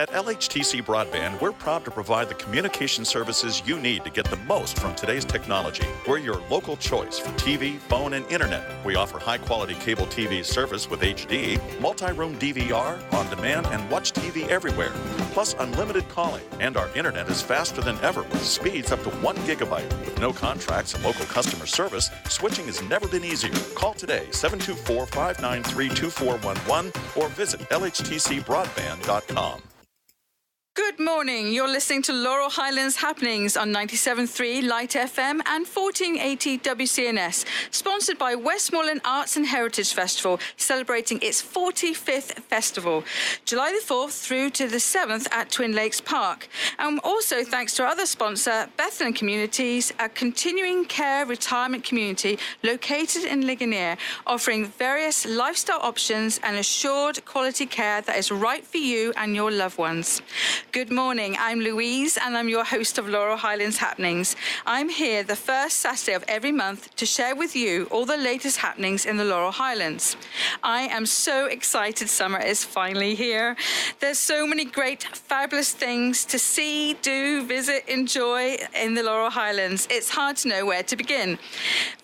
At LHTC Broadband, we're proud to provide the communication services you need to get the most from today's technology. We're your local choice for TV, phone, and internet. We offer high-quality cable TV service with HD, multi-room DVR, on-demand, and watch TV everywhere. Plus unlimited calling. And our internet is faster than ever with speeds up to 1 gigabyte. With no contracts and local customer service, switching has never been easier. Call today, 724-593-2411, or visit lhtcbroadband.com. Good morning. You're listening to Laurel Highlands Happenings on 97.3 Light FM and 1480 WCNS, sponsored by Westmoreland Arts and Heritage Festival, celebrating its 45th festival, July the 4th through to the 7th at Twin Lakes Park. And also thanks to our other sponsor, Bethlehem Communities, a continuing care retirement community located in Ligonier, offering various lifestyle options and assured quality care that is right for you and your loved ones. Good morning, I'm Louise and I'm your host of Laurel Highlands Happenings. I'm here the first Saturday of every month to share with you all the latest happenings in the Laurel Highlands. I am so excited summer is finally here. There's so many great, fabulous things to see, do, visit, enjoy in the Laurel Highlands. It's hard to know where to begin.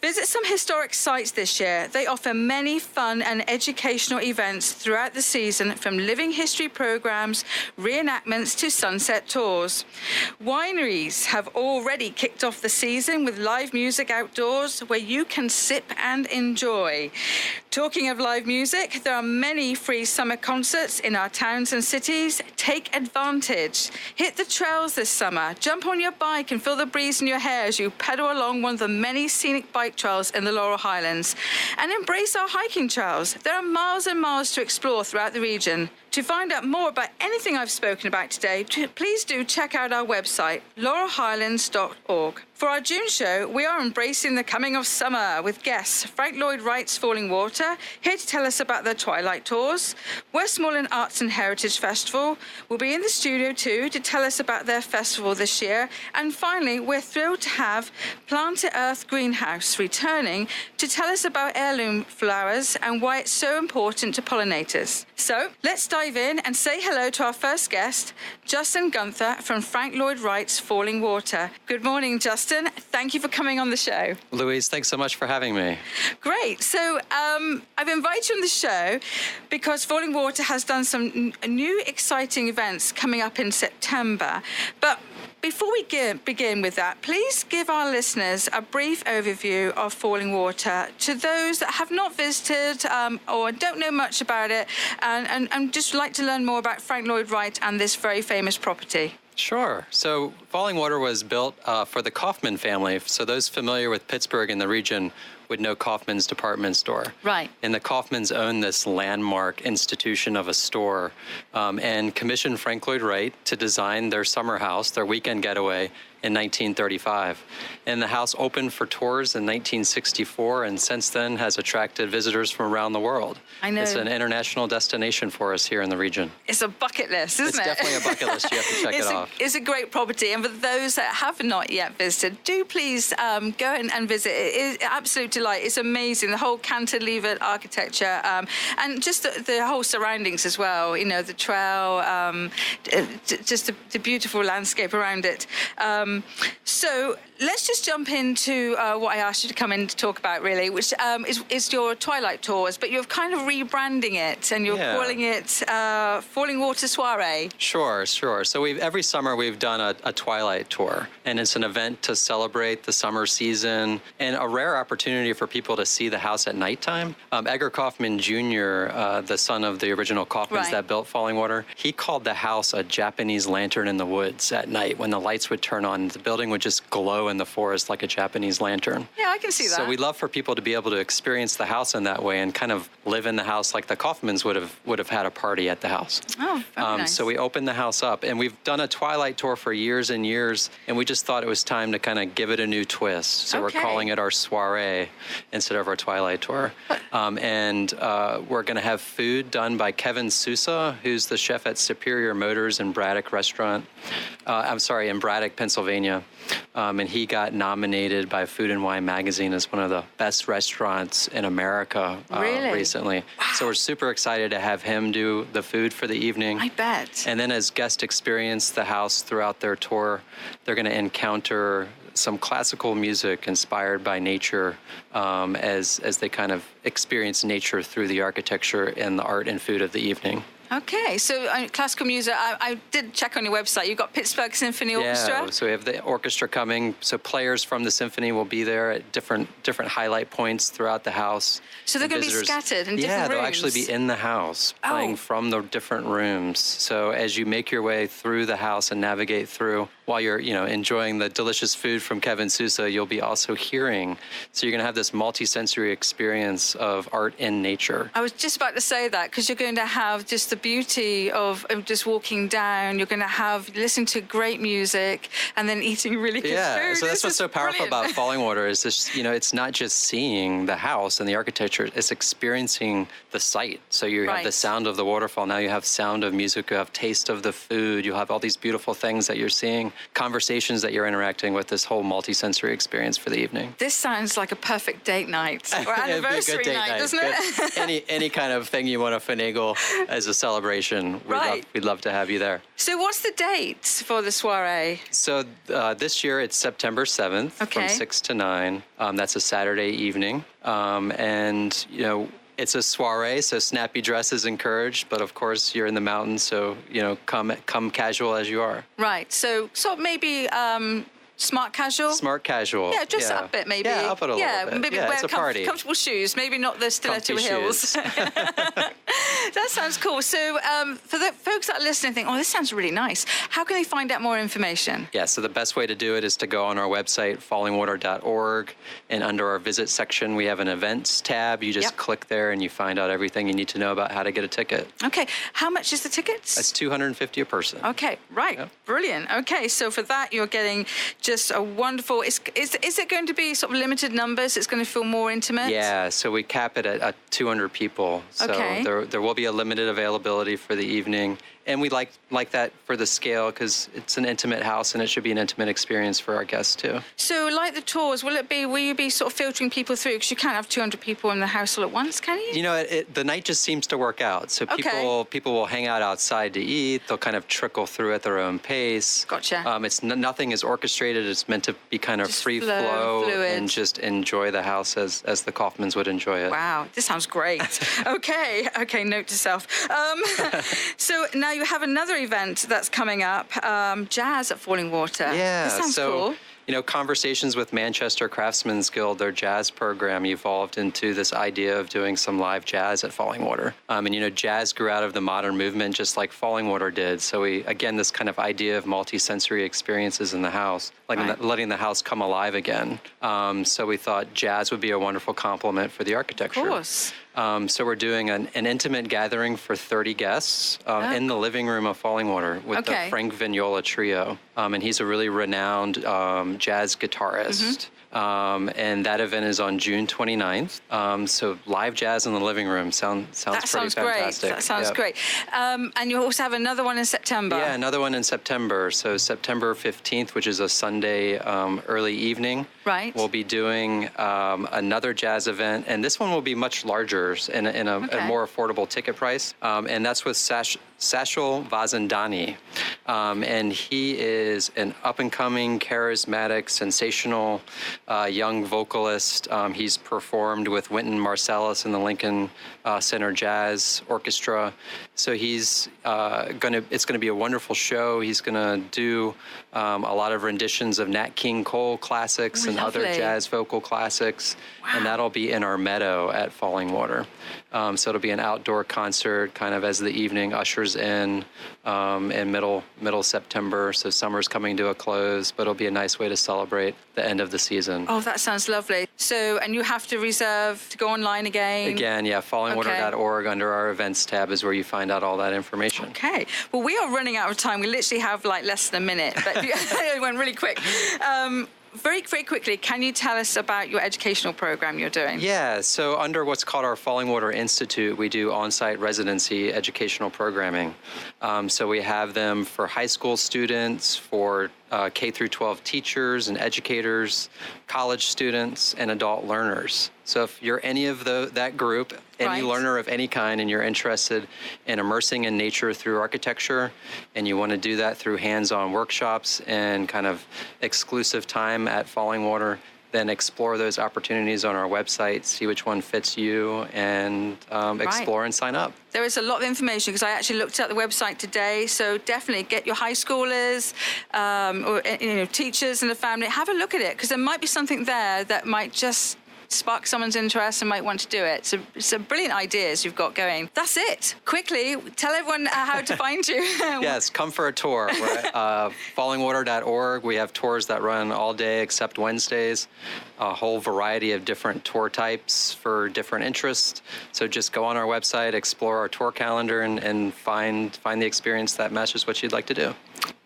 Visit some historic sites this year. They offer many fun and educational events throughout the season, from living history programs, reenactments to sunset tours. Wineries have already kicked off the season with live music outdoors where you can sip and enjoy. Talking of live music, there are many free summer concerts in our towns and cities. Take advantage. Hit the trails this summer. Jump on your bike and feel the breeze in your hair as you pedal along one of the many scenic bike trails in the Laurel Highlands. And embrace our hiking trails. There are miles and miles to explore throughout the region. To find out more about anything I've spoken about today, please do check out our website, laurelhighlands.org. For our June show, we are embracing the coming of summer with guests Frank Lloyd Wright's Fallingwater, here to tell us about their Twilight Tours. Westmoreland Arts and Heritage Festival will be in the studio too to tell us about their festival this year. And finally, we're thrilled to have Plant to Earth Greenhouse returning to tell us about heirloom flowers and why it's so important to pollinators. So let's dive in and say hello to our first guest, Justin Gunther from Frank Lloyd Wright's Fallingwater. Good morning, Justin. Thank you for coming on the show. Louise, thanks so much for having me. Great. So I've invited you on the show because Fallingwater has done some new exciting events coming up in September. But before we begin with that, please give our listeners a brief overview of Fallingwater to those that have not visited or don't know much about it and just like to learn more about Frank Lloyd Wright and this very famous property. Sure. So Fallingwater was built for the Kaufman family. So those familiar with Pittsburgh and the region would know Kaufman's department store. Right. And the Kaufmans own this landmark institution of a store and commissioned Frank Lloyd Wright to design their summer house, their weekend getaway, in 1935. And the house opened for tours in 1964 and since then has attracted visitors from around the world. I know. It's an international destination for us here in the region. It's a bucket list, isn't it? It's definitely a bucket list. You have to check it off. It's a great property. And for those that have not yet visited, do please go and visit. It is an absolute delight. It's amazing. The whole cantilevered architecture and just the whole surroundings as well. You know, the trail, just the beautiful landscape around it. So let's just jump into what I asked you to come in to talk about, really, which is your Twilight Tours, but you're kind of rebranding it and you're calling it Fallingwater Soirée. Sure. So every summer we've done a Twilight Tour, and it's an event to celebrate the summer season and a rare opportunity for people to see the house at nighttime. Edgar Kaufman Jr., the son of the original Kaufmans that built Fallingwater, he called the house a Japanese lantern in the woods at night. When the lights would turn on, the building would just glow in the forest like a Japanese lantern. Yeah, I can see that. So we love for people to be able to experience the house in that way and kind of live in the house like the Kaufmans would have had a party at the house. Oh, very nice. So we opened the house up, and we've done a Twilight Tour for years and years, and we just thought it was time to kind of give it a new twist. So we're calling it our Soirée instead of our Twilight Tour. And we're going to have food done by Kevin Sousa, who's the chef at Superior Motors in Braddock Restaurant. In Braddock, Pennsylvania. And he got nominated by Food and Wine magazine as one of the best restaurants in America recently. Wow. So we're super excited to have him do the food for the evening. I bet. And then as guests experience the house throughout their tour, they're going to encounter some classical music inspired by nature as they kind of experience nature through the architecture and the art and food of the evening. Okay, so classical music, I did check on your website. You've got Pittsburgh Symphony Orchestra? Yeah, so we have the orchestra coming. So players from the symphony will be there at different highlight points throughout the house. So they're going to be scattered in different rooms? Yeah, they'll actually be in the house, playing from the different rooms. So as you make your way through the house and navigate through, while you're enjoying the delicious food from Kevin Sousa, you'll be also hearing. So you're going to have this multi-sensory experience of art in nature. I was just about to say that, because you're going to have just the beauty of just walking down. You're going to have listening to great music and then eating really good food. Yeah, so that's what's so powerful brilliant. about Fallingwater is this, it's not just seeing the house and the architecture, it's experiencing the site. So you have the sound of the waterfall, now you have sound of music, you have taste of the food, you have all these beautiful things that you're seeing, conversations that you're interacting with, this whole multi-sensory experience for the evening. This sounds like a perfect date night or anniversary night, doesn't it? Any kind of thing you want to finagle as a celebration, we'd love to have you there. So what's the date for the soiree? So this year it's September 7th from 6 to 9. That's a Saturday evening. And, it's a soiree, so snappy dress is encouraged, but of course you're in the mountains, so, come casual as you are. Right, so maybe smart casual? Smart casual. Yeah, dress up a bit, maybe. Yeah, up it a little bit. Maybe wear comfortable shoes, maybe not the stiletto heels. That sounds cool. So for the folks that are listening think, this sounds really nice, how can they find out more information? Yeah, so the best way to do it is to go on our website, fallingwater.org, and under our visit section, we have an events tab. You just click there and you find out everything you need to know about how to get a ticket. Okay, how much is the tickets? That's $250 a person. Okay, right, brilliant. Okay, so for that, you're getting just a wonderful, is it going to be sort of limited numbers? It's going to feel more intimate? Yeah, so we cap it at 200 people. So there will be a limited availability for the evening. And we like that for the scale because it's an intimate house and it should be an intimate experience for our guests too. So like the tours, will you be sort of filtering people through? Because you can't have 200 people in the house all at once, can you? The night just seems to work out. So people will hang out outside to eat. They'll kind of trickle through at their own pace. Gotcha. Nothing is orchestrated. It's meant to be kind of free flow and just enjoy the house as the Kaufmans would enjoy it. Wow, this sounds great. Okay, note to self. So now you have another event that's coming up, jazz at Fallingwater. Yeah, this sounds cool. Conversations with Manchester Craftsmen's Guild, their jazz program evolved into this idea of doing some live jazz at Fallingwater. And jazz grew out of the modern movement just like Fallingwater did. So this kind of idea of multi-sensory experiences in the house, letting the house come alive again. So we thought jazz would be a wonderful complement for the architecture. Of course. So we're doing an intimate gathering for 30 guests in the living room of Fallingwater with the Frank Vignola Trio. And he's a really renowned jazz guitarist. And that event is on June 29th. So live jazz in the living room sounds pretty fantastic. That sounds great. And you also have another one in September. Yeah, another one in September. So September 15th, which is a Sunday early evening. Right. We'll be doing another jazz event, and this one will be much larger in a more affordable ticket price. And that's with Sachal Vazandani. And he is an up-and-coming, charismatic, sensational young vocalist. He's performed with Wynton Marsalis and the Lincoln Center Jazz Orchestra. So it's going to be a wonderful show. He's going to do a lot of renditions of Nat King Cole classics and other jazz vocal classics. Wow. And that'll be in our meadow at Fallingwater. So it'll be an outdoor concert kind of as the evening ushers in middle September. So summer's coming to a close, but it'll be a nice way to celebrate the end of the season. Oh, that sounds lovely. So, and you have to reserve to go online again? Again, yeah, fallingwater.org under our events tab is where you find out all that information. Okay. Well, we are running out of time. We literally have less than a minute, but it went really quick. very, very quickly, can you tell us about your educational program you're doing? Yeah, so under what's called our Fallingwater Institute, we do on-site residency educational programming. So we have them for high school students, for K through 12 teachers and educators, college students, and adult learners. So if you're any of that group, any learner of any kind, and you're interested in immersing in nature through architecture, and you want to do that through hands-on workshops and kind of exclusive time at Fallingwater, then explore those opportunities on our website, see which one fits you, and explore and sign up. There is a lot of information because I actually looked at the website today. So definitely get your high schoolers or teachers and the family. Have a look at it because there might be something there that might just spark someone's interest and might want to do it. So some brilliant ideas you've got going. That's it. Quickly, tell everyone how to find you. Yes, come for a tour. We're at fallingwater.org. We have tours that run all day except Wednesdays. A whole variety of different tour types for different interests. So just go on our website, explore our tour calendar, and find the experience that matches what you'd like to do.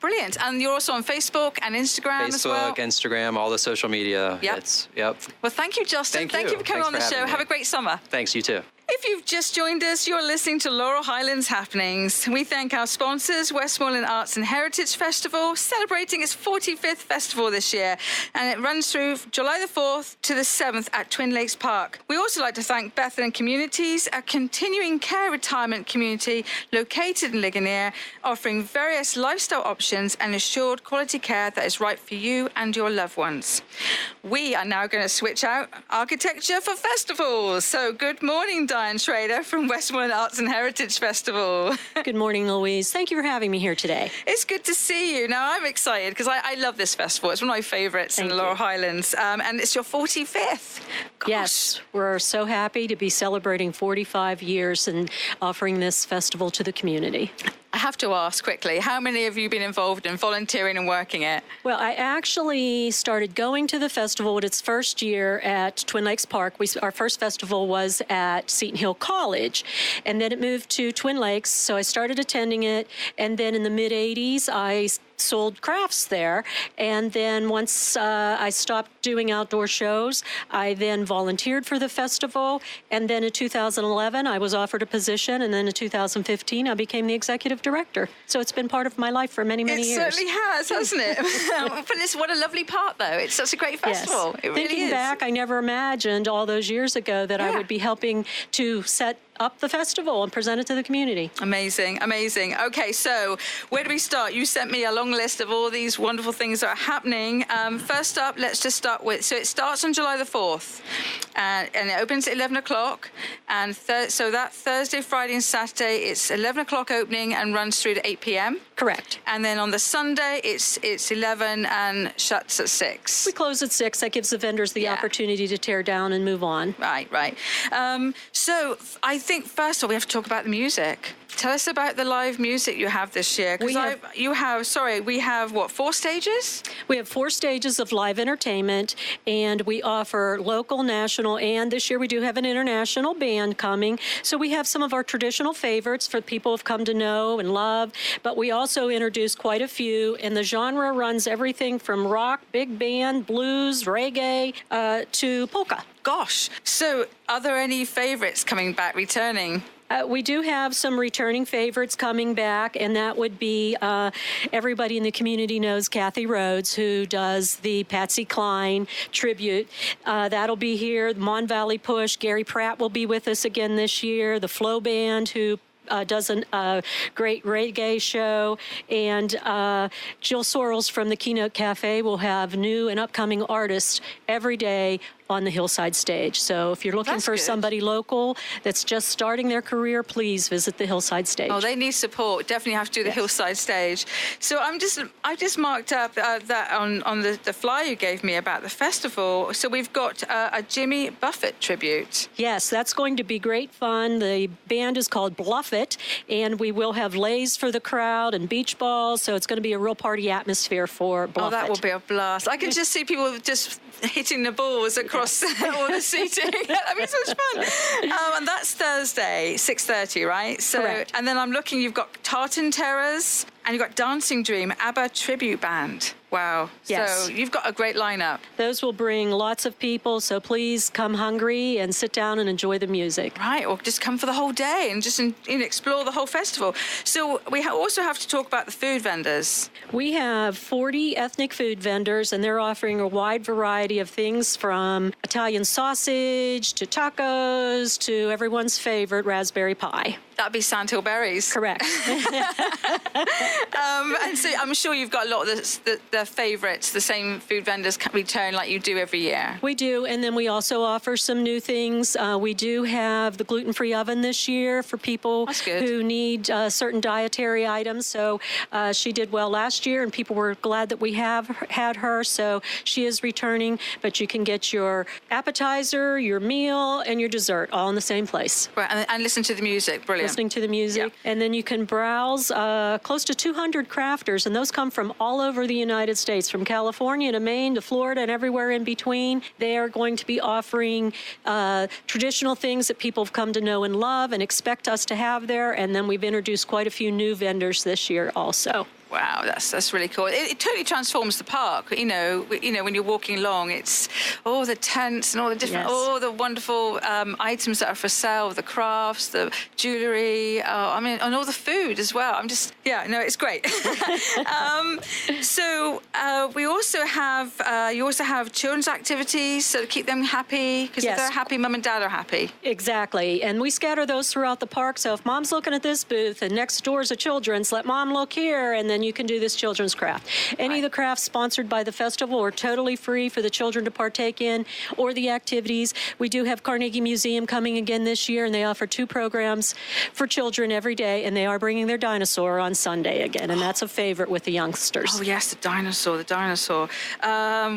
Brilliant. And you're also on Facebook and Instagram as well? Facebook, Instagram, all the social media. Yep. Well, thank you, Justin. Thank you for coming on the show. Have a great summer. Thanks, you too. If you've just joined us, you're listening to Laurel Highlands Happenings. We thank our sponsors, Westmoreland Arts and Heritage Festival, celebrating its 45th festival this year, and it runs through July the 4th to the 7th at Twin Lakes Park. We also like to thank Bethlehem Communities, a continuing care retirement community located in Ligonier, offering various lifestyle options and assured quality care that is right for you and your loved ones. We are now going to switch out architecture for festivals. So good morning, Diane Schrader from Westmoreland Arts and Heritage Festival. Good morning, Louise. Thank you for having me here today. It's good to see you. Now, I'm excited because I love this festival. It's one of my favorites in the Laurel Highlands. And it's your 45th. Gosh. Yes, we're so happy to be celebrating 45 years and offering this festival to the community. I have to ask quickly, how many of you been involved in volunteering and working it? Well, I actually started going to the festival at its first year at Twin Lakes Park. Our first festival was at Seton Hill College, and then it moved to Twin Lakes, so I started attending it, and then in the mid-'80s, I sold crafts there. And then once I stopped doing outdoor shows, I then volunteered for the festival. And then in 2011, I was offered a position. And then in 2015, I became the executive director. So it's been part of my life for many, many years. It certainly has, hasn't it? But what a lovely part, though. It's such a great festival. Yes. It really is. Thinking back, I never imagined all those years ago that I would be helping to set up the festival and present it to the community. Amazing, amazing. Okay, so where do we start? You sent me a long list of all these wonderful things that are happening. First up, let's just start with, so it starts on July the 4th, and it opens at 11 o'clock. And so that Thursday, Friday, and Saturday, it's 11 o'clock opening and runs through to 8 p.m. Correct. And then on the Sunday, it's 11 and shuts at 6. We close at 6. That gives the vendors the opportunity to tear down and move on. Right. So I think first of all we have to talk about the music. Tell us about the live music you have this year. We have what, 4 stages? We have 4 stages of live entertainment, and we offer local, national, and this year we do have an international band coming. So we have some of our traditional favorites for people who've come to know and love, but we also introduce quite a few, and the genre runs everything from rock, big band, blues, reggae, to polka. Gosh. So are there any favorites coming back, returning? We do have some returning favorites coming back, and that would be everybody in the community knows Kathy Rhodes, who does the Patsy Cline tribute. That'll be here. The Mon Valley Push. Gary Pratt will be with us again this year. The Flow Band, who does a great reggae show, and Jill Sorrells from the Keynote Cafe will have new and upcoming artists every day on the Hillside stage. So if you're looking for somebody local that's just starting their career, please visit the Hillside stage. Oh, they need support. Definitely have to do the Hillside stage. So I just marked up that on the flyer you gave me about the festival. So we've got a Jimmy Buffett tribute. Yes, that's going to be great fun. The band is called Bluffit, and we will have lays for the crowd and beach balls. So it's going to be a real party atmosphere for Bluffit. Oh, that will be a blast. I can just see people just hitting the balls across all the seating. That'd be such fun. And that's Thursday, 6:30, right? So, correct. And then I'm looking, you've got Tartan Terrors and you've got Dancing Dream, ABBA tribute band. Wow. Yes. So you've got a great lineup. Those will bring lots of people, so please come hungry and sit down and enjoy the music. Right, or just come for the whole day and just explore the whole festival. So we also have to talk about the food vendors. We have 40 ethnic food vendors, and they're offering a wide variety of things from Italian sausage to tacos to everyone's favorite raspberry pie. That'd be Sandhill berries. Correct. And so I'm sure you've got a lot of the favorites, the same food vendors return like you do every year. We do, and then we also offer some new things. We do have the gluten-free oven this year for people who need certain dietary items. So she did well last year, and people were glad that we have had her. So she is returning, but you can get your appetizer, your meal, and your dessert all in the same place. Right, and listen to the music. Brilliant. Listening to the music. Yeah. And then you can browse close to 200 crafters, and those come from all over the United States, from California to Maine to Florida and everywhere in between. They are going to be offering traditional things that people have come to know and love and expect us to have there. And then we've introduced quite a few new vendors this year also. Wow, that's really cool. It totally transforms the park. You know, when you're walking along, it's all the tents and all the different, all the wonderful items that are for sale, the crafts, the jewelry. And all the food as well. It's great. So we also have you also have children's activities, so to keep them happy, because if they're happy, mum and dad are happy. Exactly, and we scatter those throughout the park. So if mom's looking at this booth and next door is a children's, let mom look here, and then you can do this children's craft. Any of the crafts sponsored by the festival are totally free for the children to partake in, or the activities. We do have Carnegie Museum coming again this year, and they offer 2 programs for children every day, and they are bringing their dinosaur on Sunday again, and that's a favorite with the youngsters. Oh, yes, the dinosaur.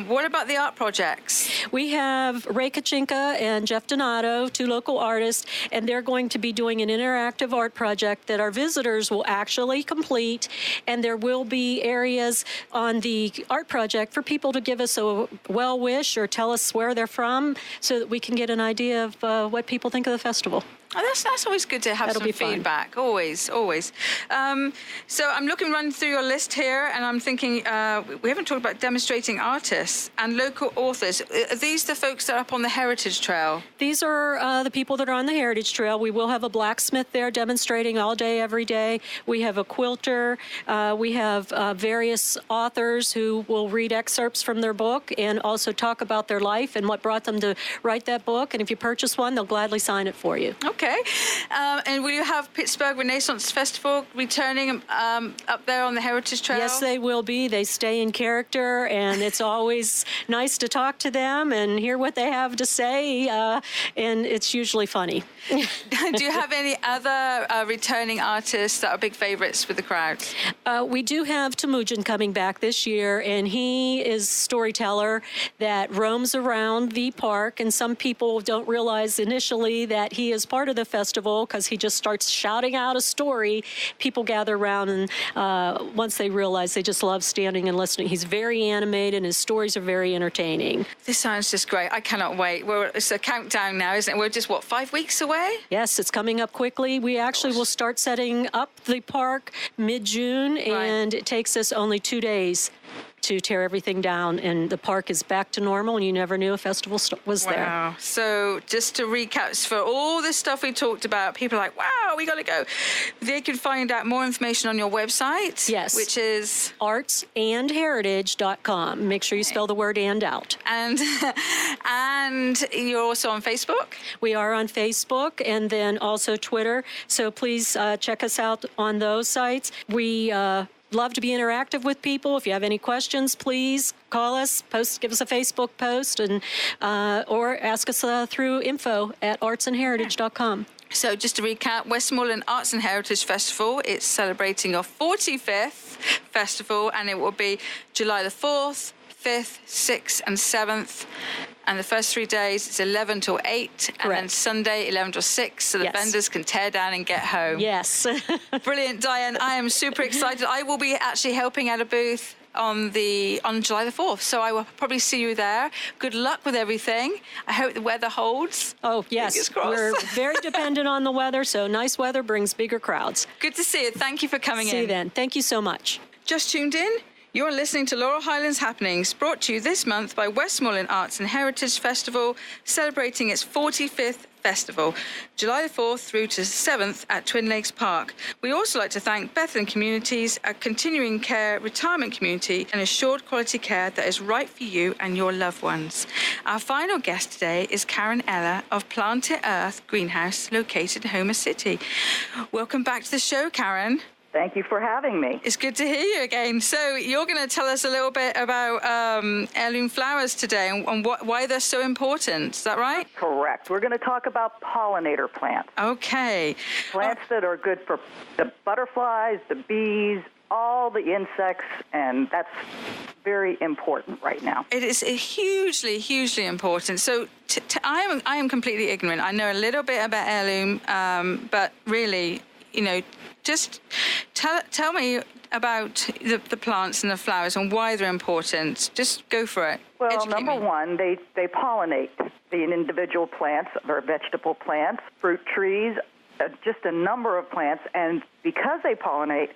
What about the art projects? We have Ray Kachinka and Jeff Donato, 2 local artists, and they're going to be doing an interactive art project that our visitors will actually complete, and there will be areas on the art project for people to give us a well wish or tell us where they're from, so that we can get an idea of what people think of the festival. Oh, that's always good to have some feedback. Always. So I'm run through your list here, and I'm thinking we haven't talked about demonstrating artists and local authors. Are these the folks that are up on the Heritage Trail? These are the people that are on the Heritage Trail. We will have a blacksmith there demonstrating all day, every day. We have a quilter. We have various authors who will read excerpts from their book and also talk about their life and what brought them to write that book. And if you purchase one, they'll gladly sign it for you. Okay. And will you have Pittsburgh Renaissance Festival returning up there on the Heritage Trail? Yes, they will be. They stay in character, and it's always nice to talk to them and hear what they have to say, and it's usually funny. Do you have any other returning artists that are big favorites with the crowd? We do have Temujin coming back this year, and he is a storyteller that roams around the park, and some people don't realize initially that he is part of the festival because he just starts shouting out a story. People gather around, and once they realize, they just love standing and listening. He's very animated, and his stories are very entertaining. This sounds just great. I cannot wait. It's a countdown now, isn't it? We're just, 5 weeks away? Yes, it's coming up quickly. We actually will start setting up the park mid-June, and it takes us only 2 days to tear everything down, and the park is back to normal, and you never knew a festival was there. Wow. So just to recap, for all this stuff we talked about, people are like, wow, we got to go. They can find out more information on your website. Yes. Which is? artsandheritage.com. Make sure you spell the word "and" out. And you're also on Facebook? We are on Facebook, and then also Twitter. So please check us out on those sites. We love to be interactive with people. If you have any questions, please call us, give us a Facebook post, and or ask us through info@artsandheritage.com. So just to recap, Westmoreland Arts and Heritage Festival, it's celebrating our 45th festival, and it will be July the 4th, 5th, 6th, and 7th. And the first 3 days, it's 11 till 8. Correct. And then Sunday, 11 till 6, so the vendors can tear down and get home. Yes. Brilliant, Diane. I am super excited. I will be actually helping at a booth on July the 4th, so I will probably see you there. Good luck with everything. I hope the weather holds. Oh, yes. We're very dependent on the weather, so nice weather brings bigger crowds. Good to see you. Thank you for coming in. See you then. Thank you so much. Just tuned in? You're listening to Laurel Highlands Happenings, brought to you this month by Westmoreland Arts and Heritage Festival, celebrating its 45th festival, July 4th through to 7th at Twin Lakes Park. We also like to thank Bethlehem Communities, a continuing care retirement community and assured quality care that is right for you and your loved ones. Our final guest today is Karen Eller of Plant It Earth Greenhouse, located in Homer City. Welcome back to the show, Karen. Thank you for having me. It's good to hear you again. So you're going to tell us a little bit about heirloom flowers today and why they're so important. Is that right? Correct. We're going to talk about pollinator plants. Okay. Plants that are good for the butterflies, the bees, all the insects, and that's very important right now. It is hugely, hugely important. So I am completely ignorant. I know a little bit about heirloom, but really, just tell me about the plants and the flowers and why they're important. Just go for it. Well, Educate number me. one, they pollinate the individual plants or vegetable plants, fruit trees, just a number of plants. And because they pollinate,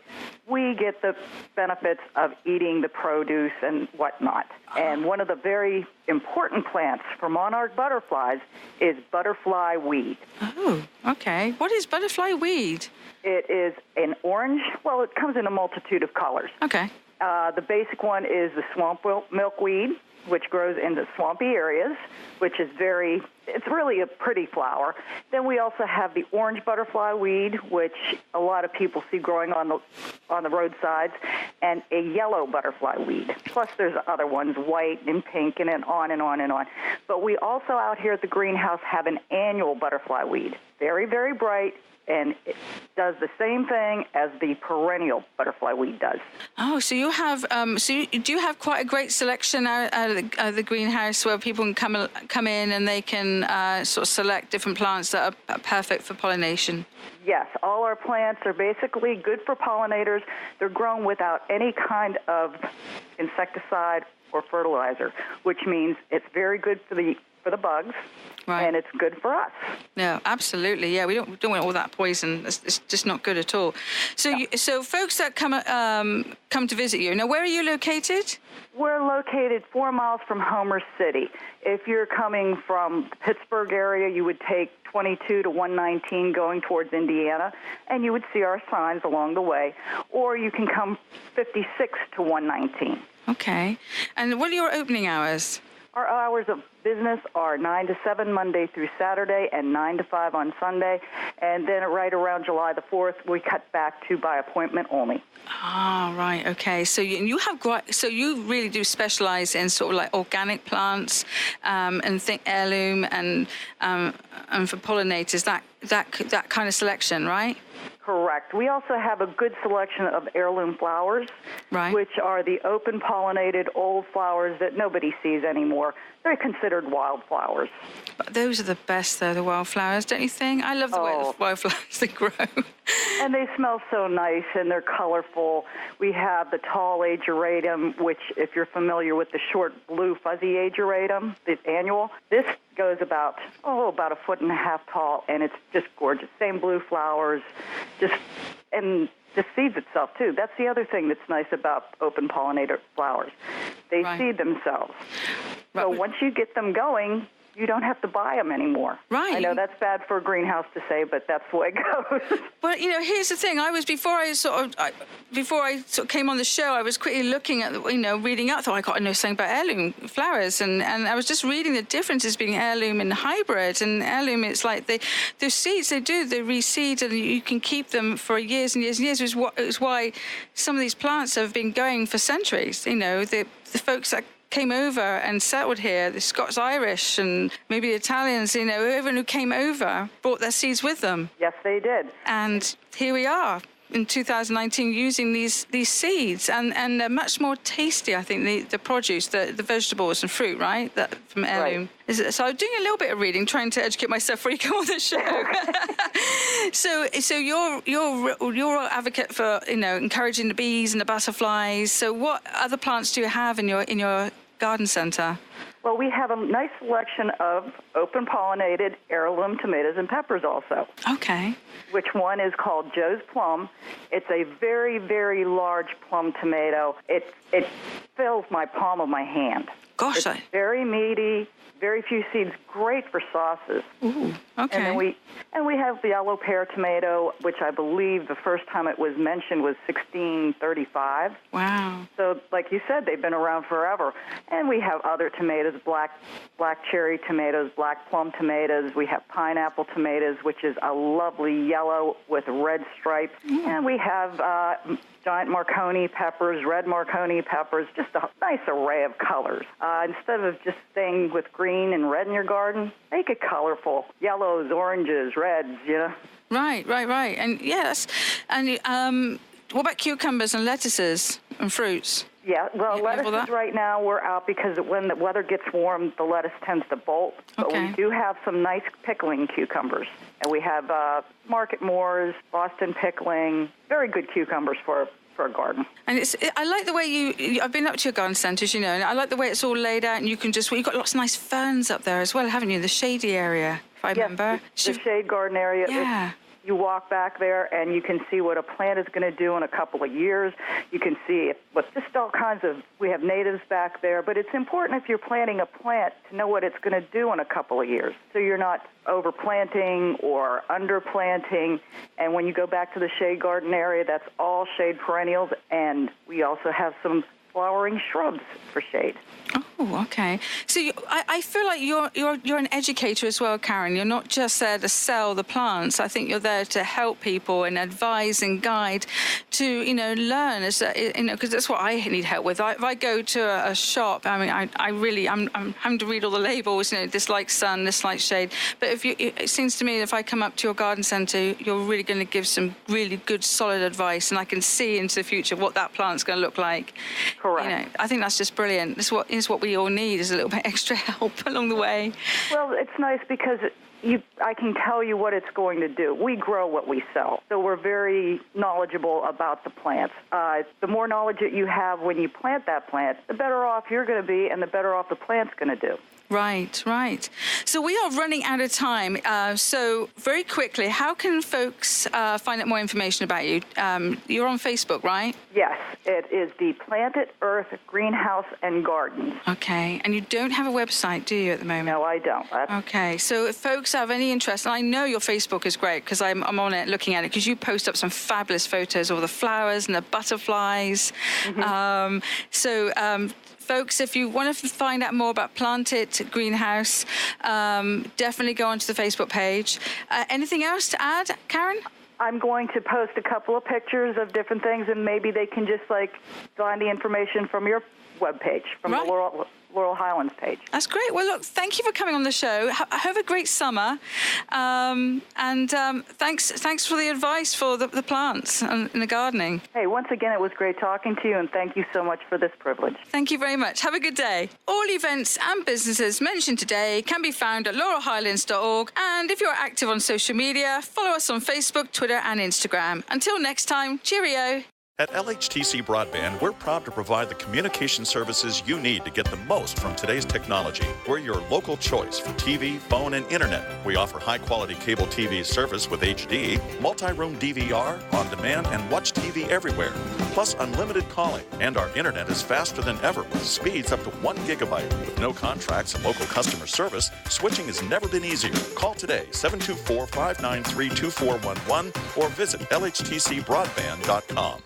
we get the benefits of eating the produce and whatnot. And one of the very important plants for monarch butterflies is butterfly weed. Oh, okay. What is butterfly weed? It is an orange. Well, it comes in a multitude of colors. Okay. The basic one is the swamp milkweed, which grows in the swampy areas, which is it's really a pretty flower. Then we also have the orange butterfly weed, which a lot of people see growing on the roadsides, and a yellow butterfly weed. Plus there's other ones, white and pink and on and on and on. But we also out here at the greenhouse have an annual butterfly weed. Very, very bright. And it does the same thing as the perennial butterfly weed does. Oh, so you have do you have quite a great selection out of the greenhouse where people can come in and they can sort of select different plants that are perfect for pollination? Yes, all our plants are basically good for pollinators. They're grown without any kind of insecticide or fertilizer, which means it's very good for the bugs. Right. And it's good for us. No, absolutely. Yeah, we don't want all that poison. It's just not good at all. So, no. So folks that come to visit you. Now, where are you located? We're located 4 miles from Homer City. If you're coming from the Pittsburgh area, you would take 22 to 119 going towards Indiana, and you would see our signs along the way. Or you can come 56 to 119. Okay. And what are your opening hours? Our hours of business are 9 to 7 Monday through Saturday and 9 to 5 on Sunday. And then right around July the 4th, we cut back to by appointment only. Ah, right. Okay. So you really do specialize in sort of like organic plants and think heirloom and for pollinators, that kind of selection, right? Correct. We also have a good selection of heirloom flowers, right, which are the open pollinated old flowers that nobody sees anymore. They're considered wildflowers. But those are the best, though, the wildflowers, don't you think? I love the way the wildflowers they grow. And they smell so nice, and they're colorful. We have the tall ageratum, which, if you're familiar with the short blue fuzzy ageratum, the annual, this goes about a foot and a half tall, and it's just gorgeous. Same blue flowers, and the seeds itself, too. That's the other thing that's nice about open pollinator flowers. They seed themselves. So once you get them going, you don't have to buy them anymore. Right. I know that's bad for a greenhouse to say, but that's the way it goes. But here's the thing. Before I came on the show, I was quickly looking at reading up. Thought I got to know something about heirloom flowers, and I was just reading the differences between heirloom and hybrid. And heirloom, it's like the seeds they reseed, and you can keep them for years and years and years. It's why some of these plants have been going for centuries. The folks that came over and settled here, the Scots-Irish and maybe the Italians, whoever who came over brought their seeds with them. Yes, they did. And here we are in 2019 using these seeds, and they're much more tasty, I think, the produce, the vegetables and fruit, right, that from heirloom. Right. So I'm doing a little bit of reading, trying to educate myself before you come on the show. So you're an advocate for encouraging the bees and the butterflies. So what other plants do you have in your garden centre? Well, we have a nice selection of open-pollinated heirloom tomatoes and peppers also. Okay. Which one is called Joe's Plum. It's a very, very large plum tomato. It fills my palm of my hand. Gosh, it's very meaty, very few seeds, great for sauces. Ooh, okay. And then we have the yellow pear tomato, which I believe the first time it was mentioned was 1635. Wow. So, like you said, they've been around forever. And we have other tomatoes, black cherry tomatoes, black plum tomatoes. We have pineapple tomatoes, which is a lovely yellow with red stripes. And we have giant Marconi peppers, red Marconi peppers, just a nice array of colors. Instead of just staying with green and red in your garden, make it colorful. Yellows, oranges, reds, Right. And yes, and what about cucumbers and lettuces and fruits? Yeah, well, lettuces right now we're out because when the weather gets warm, the lettuce tends to bolt. But we do have some nice pickling cucumbers. And we have Market Moors, Boston pickling, very good cucumbers for a garden. And I like the way I've been up to your garden centres, and I like the way it's all laid out, and you've got lots of nice ferns up there as well, haven't you? The shady area, if I remember. The shade garden area. Yeah. You walk back there and you can see what a plant is going to do in a couple of years. You can see just all kinds of, we have natives back there, but it's important if you're planting a plant to know what it's going to do in a couple of years. So you're not overplanting or underplanting. And when you go back to the shade garden area, that's all shade perennials, and we also have some flowering shrubs for shade. Oh, okay. So I feel like you're an educator as well, Karen. You're not just there to sell the plants. I think you're there to help people and advise and guide to, learn. Because that's what I need help with. If I go to a shop, I mean, I'm having to read all the labels. This likes sun, this likes shade. But it seems to me if I come up to your garden centre, you're really going to give some really good, solid advice, and I can see into the future what that plant's going to look like. Correct. I think that's just brilliant. This is what we all need, is a little bit extra help along the way. Well, it's nice because I can tell you what it's going to do. We grow what we sell, so we're very knowledgeable about the plants. The more knowledge that you have when you plant that plant, the better off you're going to be and the better off the plant's going to do. Right. So we are running out of time. So very quickly, how can folks find out more information about you? You're on Facebook, right? Yes, it is the Planted Earth Greenhouse and Gardens. Okay, and you don't have a website, do you, at the moment? No, I don't. Okay, so if folks have any interest, and I know your Facebook is great because I'm on it looking at it, because you post up some fabulous photos of the flowers and the butterflies. Mm-hmm. Folks, if you want to find out more about Planted Greenhouse, definitely go onto the Facebook page. Anything else to add, Karen? I'm going to post a couple of pictures of different things, and maybe they can just find the information from your webpage, from the Laurel Highlands page. That's great. Well, look, thank you for coming on the show. Have a great summer, and thanks for the advice for the plants and the gardening. Hey, once again, it was great talking to you, and thank you so much for this privilege. Thank you very much. Have a good day. All events and businesses mentioned today can be found at laurelhighlands.org, and if you're active on social media, follow us on Facebook, Twitter, and Instagram. Until next time, cheerio. At LHTC Broadband, we're proud to provide the communication services you need to get the most from today's technology. We're your local choice for TV, phone, and internet. We offer high-quality cable TV service with HD, multi-room DVR, on-demand, and watch TV everywhere, plus unlimited calling. And our internet is faster than ever with speeds up to 1 gigabyte. With no contracts and local customer service, switching has never been easier. Call today, 724-593-2411, or visit lhtcbroadband.com.